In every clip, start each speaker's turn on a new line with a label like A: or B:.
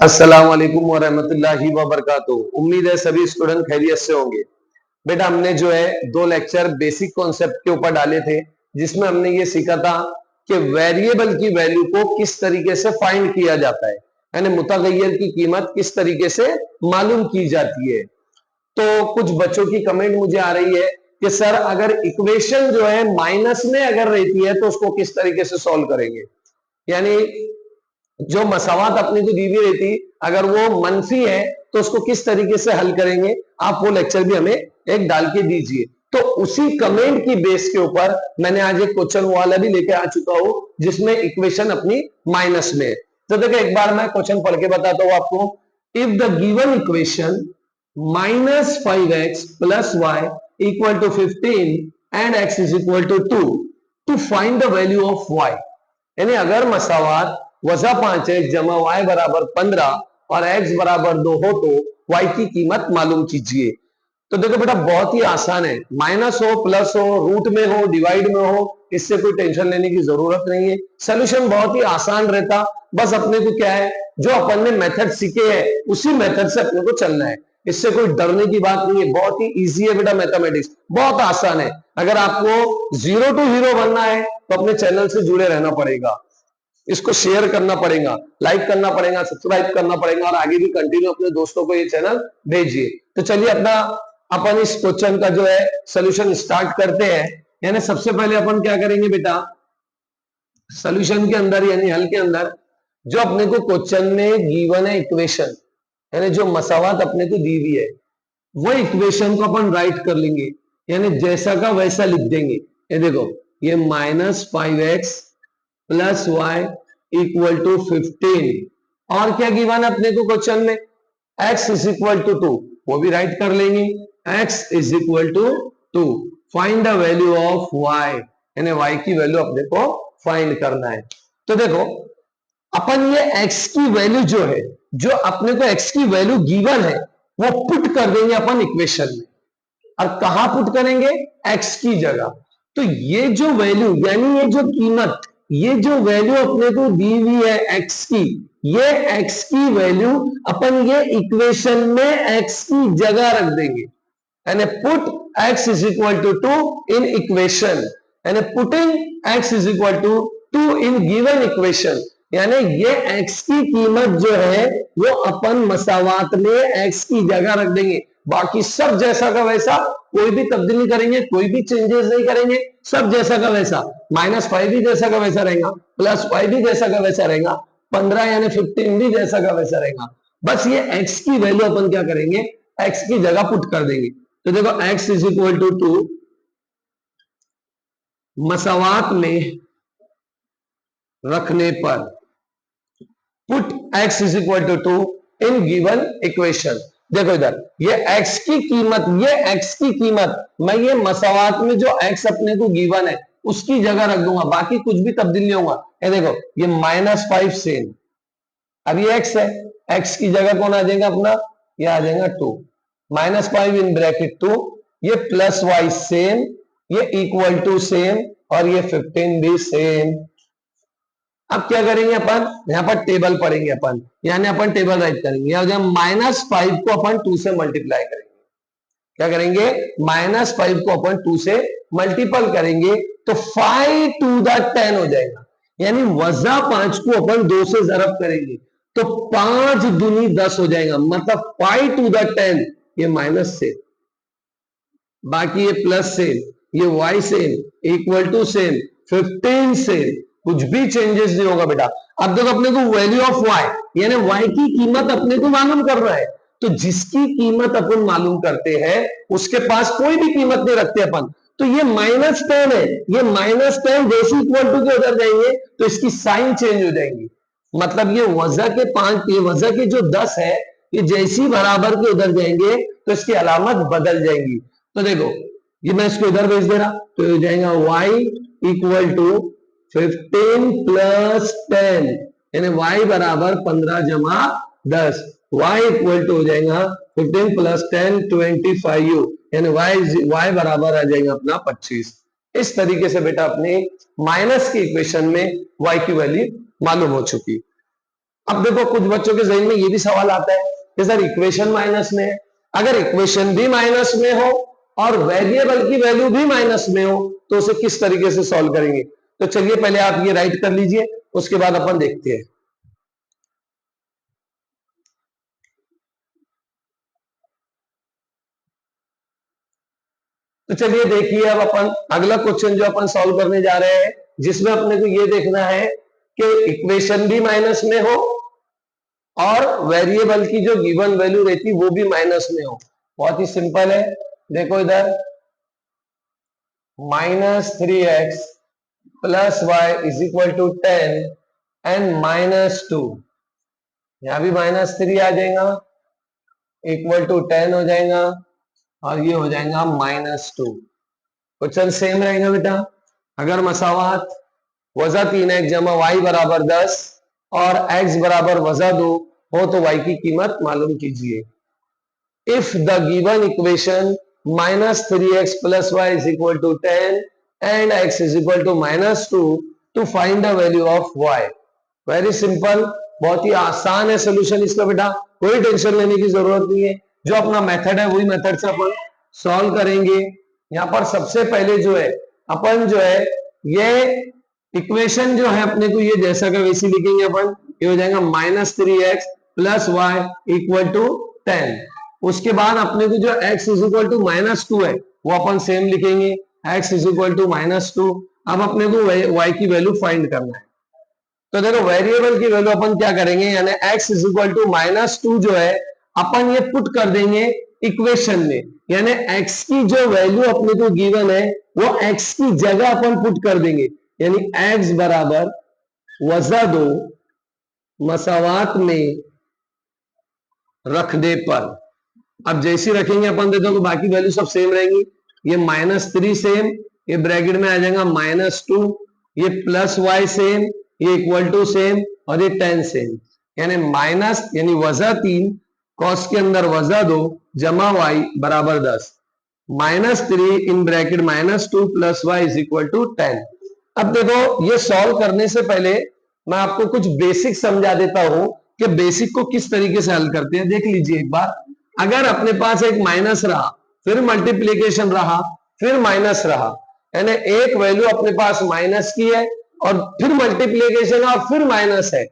A: अस्सलाम वालेकुम वरहमतुल्लाहि वबरकातुहू। उम्मीद है सभी स्टूडेंट खैरियत से होंगे। बेटा हमने जो है 2 लेक्चर बेसिक कॉन्सेप्ट के ऊपर डाले थे, जिसमें हमने ये सीखा था कि वेरिएबल की वैल्यू को किस तरीके से फाइंड किया जाता है, यानी मुतगय्यर की कीमत किस तरीके से मालूम की जाती है। तो कुछ बच्चों की कमेंट मुझे आ रही है कि सर अगर इक्वेशन जो है माइनस में अगर रहती है तो उसको किस तरीके से सॉल्व करेंगे, यानी जो मसावत अपनी को दी हुई रहती अगर वो मनफी है तो उसको किस तरीके से हल करेंगे। आप वो लेक्चर भी हमें एक डाल के दीजिए। तो उसी कमेंट की बेस के ऊपर मैंने आज एक क्वेश्चन वाला भी लेके आ चुका हूं जिसमें इक्वेशन अपनी माइनस में है। तो देखो एक बार मैं क्वेश्चन पढ़ के बताता हूं आपको। If the given equation -5x + y = 15 and x = 2 to find the value of y, यानी अगर मसावत वजा 5x जमा y बराबर 15 और x बराबर 2 हो तो y की कीमत मालूम कीजिए। तो देखो बेटा बहुत ही आसान है, माइनस हो प्लस हो रूट में हो डिवाइड में हो, इससे कोई टेंशन लेने की जरूरत नहीं है। सोल्यूशन बहुत ही आसान रहता, बस अपने को क्या है जो अपन ने मेथड सीखे हैं उसी मेथड से अपने को चलना है। इससे कोई डरने की बात नहीं है, बहुत ही इजी है बेटा, मैथमेटिक्स बहुत आसान है। अगर आपको 0 to हीरो बनना है तो अपने चैनल से जुड़े रहना पड़ेगा, इसको शेयर करना पड़ेगा, लाइक करना पड़ेगा, सब्सक्राइब करना पड़ेगा और आगे भी कंटिन्यू अपने दोस्तों को ये चैनल भेजिए। तो चलिए अपना अपन इस क्वेश्चन का जो है सोल्यूशन स्टार्ट करते हैं। यानी सबसे पहले अपन क्या करेंगे बेटा, सोल्यूशन के अंदर यानी हल के अंदर जो अपने को क्वेश्चन में गिवन है इक्वेशन, यानी जो मसावत अपने को दी हुई है वो इक्वेशन को अपन राइट कर लेंगे, यानी जैसा का वैसा लिख देंगे। ये देखो ये -5x + y = 15 और क्या गिवन है अपने को क्वेश्चन में x = 2, वो भी राइट कर लेंगे। x = 2 find the value of y, यानी y की वैल्यू अपने को फाइंड करना है। तो देखो अपन ये x की वैल्यू जो है, जो अपने को x की वैल्यू गिवन है वो पुट कर देंगे अपन इक्वेशन में। और कहां पुट करेंगे, x की जगह। तो ये जो वैल्यू यानी ये जो कीमत, ये जो वैल्यू अपने को दी हुई है x की, ये x की वैल्यू अपन ये इक्वेशन में x की जगह रख देंगे, यानी पुट x = 2 इन इक्वेशन, यानी putting x = 2 in given equation, यानी ये x की कीमत जो है वो अपन मसावत में x की जगह रख देंगे। बाकी सब जैसा का वैसा, कोई भी तब्दीली करेंगे, कोई भी चेंजेस नहीं करेंगे, सब जैसा का वैसा। -5 भी जैसा का वैसा रहेगा, +y भी जैसा का वैसा रहेगा, 15 यानी 15 भी जैसा का वैसा रहेगा। बस ये x की वैल्यू अपन क्या करेंगे, x की जगह पुट कर देंगे। तो देखो x = 2 मसावत में रखने पर put x = 2 in given equation. देखो इधर ये x की कीमत, ये x की कीमत मैं ये मसावत में जो x अपने को गिवन है उसकी जगह रख दूंगा, बाकी कुछ भी तब्दील नहीं होगा। ये देखो ये -5 सेम, अब ये x है, x की जगह कौन आ जाएगा अपना, ये आ जाएगा 2, -5 इन ब्रैकेट 2, ये +y सेम, ये = सेम और ये 15 भी सेम। अब क्या करेंगे अपन, यहां पर टेबल पढ़ेंगे अपन, यानी अपन टेबल राइट करेंगे। -5 को अपन 2 से मल्टीप्लाई करेंगे। क्या करेंगे, -5 को अपन 2 से मल्टीपल करेंगे तो 5 to the 10 हो जाएगा, यानी वजा 5 को अपन 2 से जरब करेंगे तो 5 दूनी 10 हो जाएगा, मतलब 5 to the 10। ये माइनस से, बाकी ये प्लस से, ये y सेम, = सेम, 15 सेम, कुछ भी चेंजेस नहीं होगा बेटा। अब देखो अपने को वैल्यू ऑफ y, यानी y की कीमत अपने को मालूम करना है। तो जिसकी कीमत अपन मालूम करते हैं उसके पास कोई भी कीमत नहीं रखते अपन। तो ये -10 है, ये -10 जैसे इक्वल टू के उधर जाएंगे तो इसकी साइन चेंज हो जाएंगी, मतलब ये वजा के 5, ये वजा के जो 10 है ये जैसी बराबर के उधर जाएंगे तो इसकी अलामत बदल जाएंगी। तो देखो ये मैं इसको इधर भेज दे रहा तो हो जाएगा y = 15 + 10, यानी y बराबर 15 जमा 10, y हो जाएगा 15 + 10 25, यानी y बराबर आ जाएगा अपना 25। इस तरीके से बेटा अपने माइनस की इक्वेशन में y की वैल्यू मालूम हो चुकी। अब देखो कुछ बच्चों के जहन में ये भी सवाल आता है कि सर इक्वेशन माइनस में है, अगर इक्वेशन भी माइनस में हो और वेरिएबल की वैल्यू भी माइनस में हो तो उसे किस तरीके से सॉल्व करेंगे। तो चलिए पहले आप ये राइट कर लीजिए, उसके बाद अपन देखते हैं। तो चलिए देखिए, अब अपन अगला क्वेश्चन जो अपन सॉल्व करने जा रहे हैं, जिसमें अपने को ये देखना है कि इक्वेशन भी माइनस में हो और वेरिएबल की जो गिवन वैल्यू रहती वो भी माइनस में हो। बहुत ही सिंपल है, देखो इधर -3x plus Y is equal to 10 and -2, यहां भी -3 आ जाएगा, इक्वल टू 10 हो जाएगा और ये हो जाएगा -2। क्वेश्चन सेम रहेगा बेटा। अगर मसावात -3x जमा वाई बराबर 10 और x बराबर -2 हो तो y की कीमत मालूम कीजिए। If the given equation -3x plus Y is equal to 10 and x is equal to -2 to find the value of y। Very simple, बहुत ही आसान है सोल्यूशन इसका बेटा, कोई टेंशन लेने की जरूरत नहीं है। जो अपना मेथड है वही मेथड से अपन सॉल्व करेंगे। यहां पर सबसे पहले जो है अपन जो है ये इक्वेशन जो है अपने को ये जैसा का वैसी लिखेंगे अपन। ये हो जाएगा -3x plus Y equal to 10। उसके बाद अपने को जो x इज इक्वल टू -2 है वो अपन सेम लिखेंगे, x इज इक्वल टू -2। अब अपने को y की वैल्यू फाइंड करना है। तो देखो वेरिएबल की वैल्यू अपन क्या करेंगे, यानी x इज इक्वल टू -2 जो है अपन ये पुट कर देंगे इक्वेशन में, यानी x की जो वैल्यू अपने को गिवन है वो x की जगह अपन पुट कर देंगे, यानी x बराबर -2 मसावात में रखने पर। अब जैसी रखेंगे अपन देखो तो बाकी वैल्यू सब सेम रहेंगी। ये -3 सेम, ये ब्रैकेट में आ जाएगा -2, ये प्लस वाई सेम, ये इक्वल टू सेम और ये 10 सेम, यानी माइनस यानी -3 कॉस के अंदर -2 जमा वाई बराबर 10, -3 in bracket -2 plus Y is equal to 10। अब देखो ये सॉल्व करने से पहले मैं आपको कुछ बेसिक समझा देता हूं कि बेसिक को किस तरीके से हल करते हैं। देख लीजिए एक बार, अगर अपने पास एक माइनस रहा, फिर मल्टीप्लीकेशन रहा, फिर माइनस रहा, यानी एक वैल्यू अपने पास माइनस की है और फिर मल्टीप्लीकेशन और फिर माइनस है।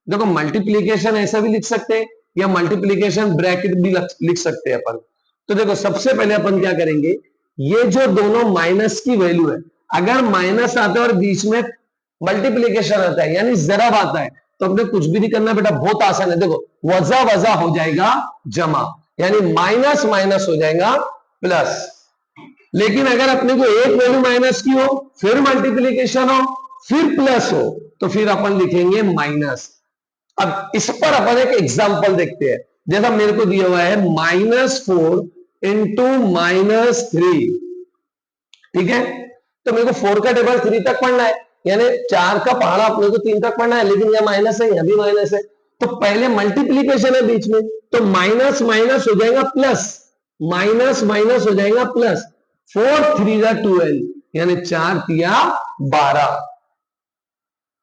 A: देखो मल्टीप्लीकेशन ऐसा भी लिख सकते हैं या मल्टीप्लीकेशन ब्रैकेट भी लिख सकते हैं अपन। तो देखो सबसे पहले अपन क्या करेंगे, ये जो दोनों माइनस की वैल्यू है, अगर माइनस आता है और बीच में मल्टीप्लीकेशन आता है यानी जरब आता है, तो अपने कुछ भी नहीं करना बेटा, बहुत आसान है। देखो वजा वजा हो जाएगा जमा, यानी माइनस माइनस हो जाएगा प्लस। लेकिन अगर अपने को एक वैल्यू माइनस की हो, फिर मल्टीप्लीकेशन हो, फिर प्लस हो, तो फिर अपन लिखेंगे माइनस। अब इस पर अपन एक एग्जांपल देखते हैं, जैसा मेरे को दिया हुआ है -4 इंटू -3, ठीक है। तो मेरे को 4 का टेबल 3 तक पढ़ना है, यानी 4 का पहाड़ा अपने को 3 तक पढ़ना है, लेकिन यह माइनस है, यह भी माइनस है, तो पहले मल्टीप्लीकेशन है बीच में, तो माइनस माइनस हो जाएगा प्लस, माइनस माइनस हो जाएगा प्लस। 4 3 12, यानी 4 तिया 12,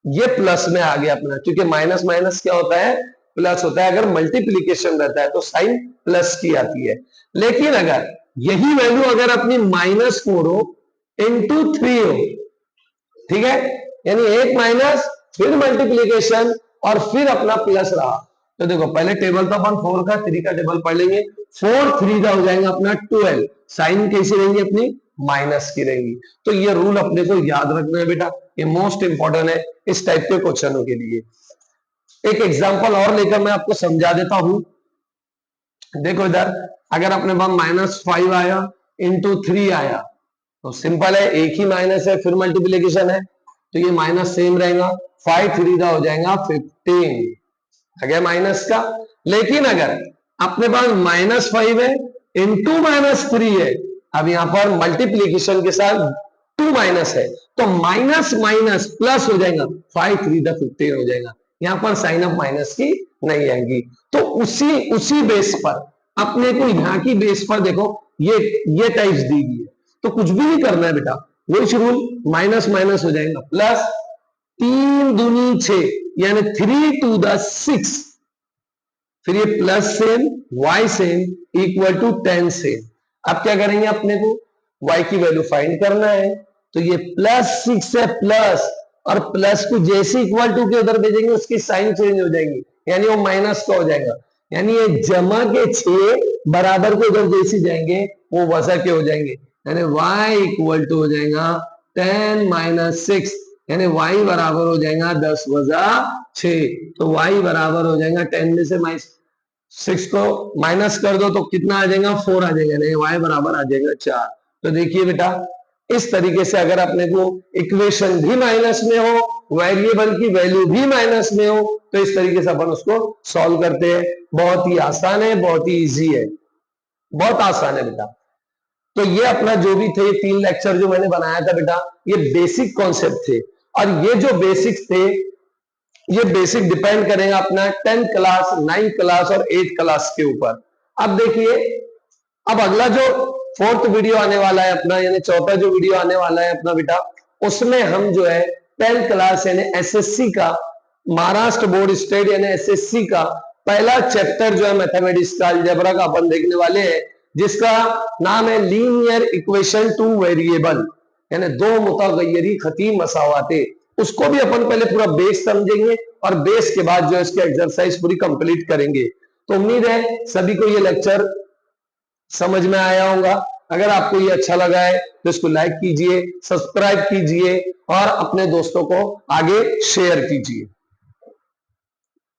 A: ये प्लस में आ गया अपना, क्योंकि माइनस माइनस क्या होता है, प्लस होता है। अगर मल्टीप्लीकेशन रहता है तो साइन प्लस की आती है। लेकिन अगर यही वैल्यू अगर अपनी -4 हो इंटू 3 हो, ठीक है, यानी एक माइनस फिर मल्टीप्लीकेशन और फिर अपना प्लस रहा, तो देखो पहले टेबल तो अपन 4 का 3 का टेबल पढ़ लेंगे। 4 3 का हो जाएगा अपना 12, साइन कैसी रहेंगी अपनी, माइनस की रहेंगी। तो ये रूल अपने को याद रखना है बेटा, ये मोस्ट इंपॉर्टेंट है इस टाइप के क्वेश्चनों के लिए। एक एग्जांपल और लेकर मैं आपको समझा देता हूं। देखो इधर अगर अपने पास -5 आया इंटू 3 आया, तो सिंपल है, एक ही माइनस है फिर मल्टीप्लीकेशन है, तो ये माइनस सेम रहेगा। 5 3 का हो जाएगा 15, आ गया माइनस का। लेकिन अगर अपने पास -5 है इंटू -3 है, अब यहां पर मल्टीप्लीकेशन के साथ 2 माइनस है, तो माइनस माइनस प्लस हो जाएगा, 5 3 15 हो जाएगा। यहां पर साइन ऑफ माइनस की नहीं आएगी। तो उसी बेस पर अपने को यहां की बेस पर देखो ये टाइप्स दी गई है, तो कुछ भी नहीं करना है बेटा, वही रूल, माइनस माइनस हो जाएगा प्लस, 3 दूनी 6, यानी 3 to the 6, फिर ये plus same y same equal to 10 same. अब क्या करेंगे, अपने को y की वैल्यू फाइंड करना है, तो ये +6 है प्लस, और प्लस को जैसे इक्वल टू के उधर भेजेंगे उसकी साइन चेंज हो जाएगी, यानी वो माइनस का हो जाएगा, यानी ये जमा के 6 बराबर के उधर जैसे जाएंगे वो वजा के हो जाएंगे, यानी y इक्वल टू हो जाएगा 10 - 6, यानी y बराबर हो जाएगा 10 वजा 6, तो y बराबर हो जाएगा 10 में से 6 को माइनस कर दो तो कितना आ जाएगा, 4 आ जाएगा, नहीं y बराबर आ जाएगा 4। तो देखिए बेटा, इस तरीके से अगर अपने को इक्वेशन भी माइनस में हो, वेरिएबल की वैल्यू भी माइनस में हो, तो इस तरीके से अपन उसको सॉल्व करते हैं। बहुत ही आसान है, बहुत ही इजी है, बहुत आसान है बेटा। तो ये अपना जो भी थे 3 लेक्चर जो मैंने बनाया था बेटा, ये बेसिक कॉन्सेप्ट थे, और ये जो बेसिक्स थे ये बेसिक डिपेंड करेगा अपना 10th क्लास, 9th क्लास और 8th क्लास के ऊपर। अब देखिए, अब अगला जो 4th वीडियो आने वाला है अपना, यानी चौथा जो वीडियो आने वाला है अपना बेटा, उसमें हम जो है 10th क्लास यानी एसएससी का, महाराष्ट्र बोर्ड स्टेट यानी एसएससी का पहला चैप्टर जो है मैथमेटिक्स का अलजेब्रा का अपन देखने वाले हैं, जिसका नाम है लीनियर इक्वेशन टू वेरिएबल, यानी दो मुतगय्यरी खती मसावाते। उसको भी अपन पहले पूरा बेस समझेंगे, और बेस के बाद जो है इसके एक्सरसाइज पूरी कंप्लीट करेंगे। तो उम्मीद है सभी को ये लेक्चर समझ में आया होगा। अगर आपको ये अच्छा लगा है तो इसको लाइक कीजिए, सब्सक्राइब कीजिए और अपने दोस्तों को आगे शेयर कीजिए।